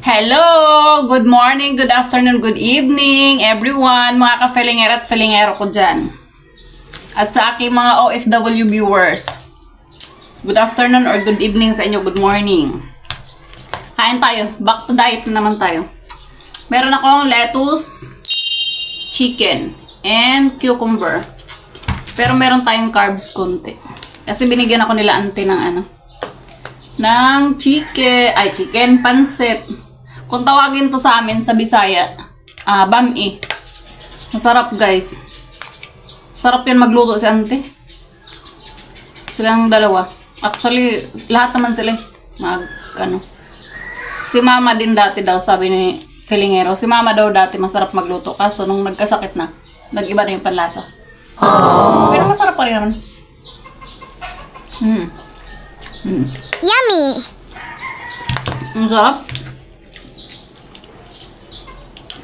Hello! Good morning, good afternoon, good evening, everyone, mga ka-felingero at felingero ko dyan. At sa aking mga OFW viewers, good afternoon or good evening sa inyo, good morning. Kain tayo, back to diet na naman tayo. Meron akong lettuce, chicken, and cucumber. Pero meron tayong carbs konti. Kasi binigyan ako nila auntie ng chicken pansit. Kung tawagin to sa amin sa Bisaya, bami. Masarap guys. Sarap yan magluto si auntie. Silang dalawa. Actually, lahat naman sila. Si mama din dati daw, sabi ni Felingero. Si mama daw dati masarap magluto. Kaso nung nagkasakit na, nag-iba na yung panlasa. Pero masarap pa rin naman. Yummy! Ang sarap.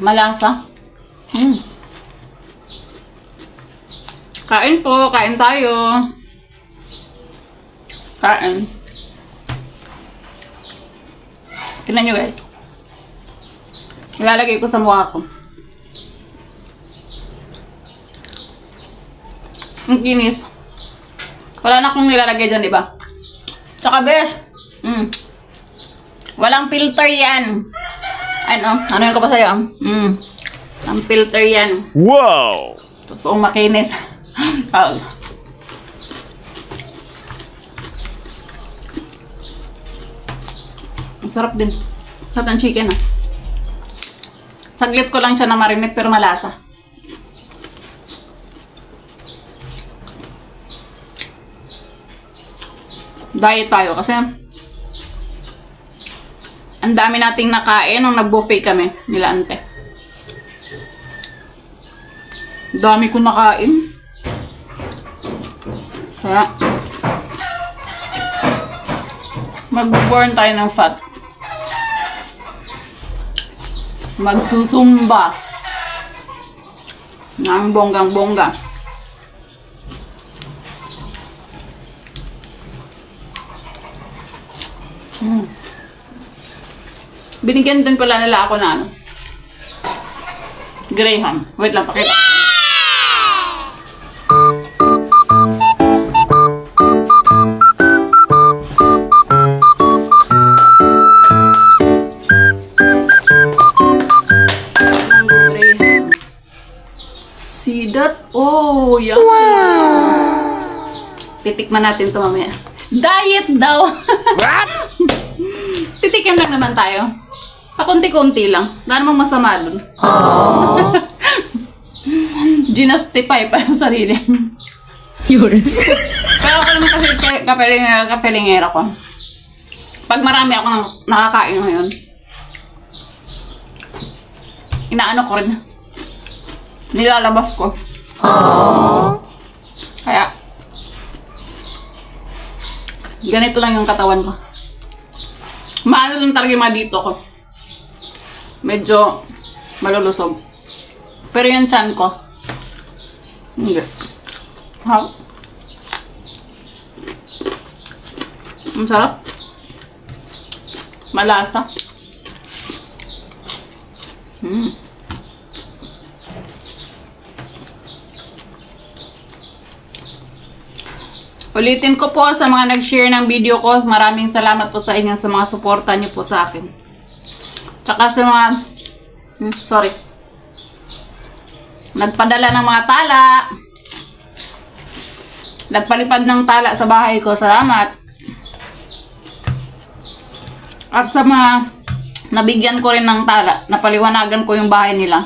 Malasa. Kain po. Kain tayo. Kain. Tignan nyo guys. Ilalagay ko sa mukha ko. Ang kinis. Wala na akong nilalagay dyan, diba? Tsaka besh. Walang filter yan. Ano yun ko pa sa'yo? Ang filter yan. Wow! Totoong makinis. Ang sarap din. Sarap ng chicken Saglit ko lang siya na marinate pero malasa. Diet tayo kasi ang dami nating nakain nung nag-buffet kami nila ante. Dami ko nakain. Kaya mag-burn tayo ng fat. Magsusumba ng bonggang-bongga. Binigyan din pala nila ako na Graham. Wait lang, pakita. See that? Oh, yummy. Wow. Titikman natin ito mamaya. Diet daw. What? Titikim lang naman tayo. Pakunti-kunti lang. Wala namang masama dun. Ginustify pa yung sarili. Yun. Pero ako naman kasi kafelingera ko. Pag marami ako nakakain ngayon, inaano ko rin. Nilalabas ko. Kaya, ganito lang yung katawan ko. Maano lang talaga yung mga dito ko. Medyo malulusog. Pero yung tiyan ko, hindi. Ang sarap. Malasa. Ulitin ko po sa mga nag-share ng video ko, maraming salamat po sa inyo sa mga suporta niyo po sa akin. Tsaka sa mga, nagpadala ng mga tala, nagpalipad ng tala sa bahay ko, salamat. At sa mga nabigyan ko rin ng tala, napaliwanagan ko yung bahay nila.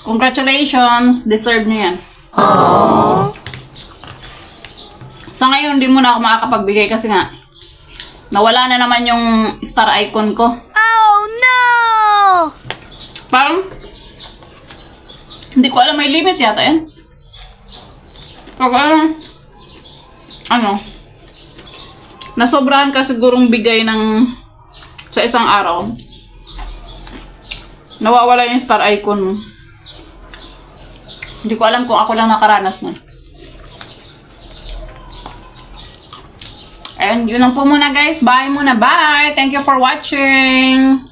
Congratulations, deserve niyo yan. Sa ngayon, hindi muna ako makakapagbigay kasi nga, nawala na naman yung star icon ko. Oh no! Parang, hindi ko alam, may limit yata yan. Pag nasobrahan ka sigurong bigay sa isang araw, nawawala yung star icon mo. Hindi ko alam kung ako lang nakaranas nun. And yun lang po muna guys. Bye muna. Bye. Thank you for watching.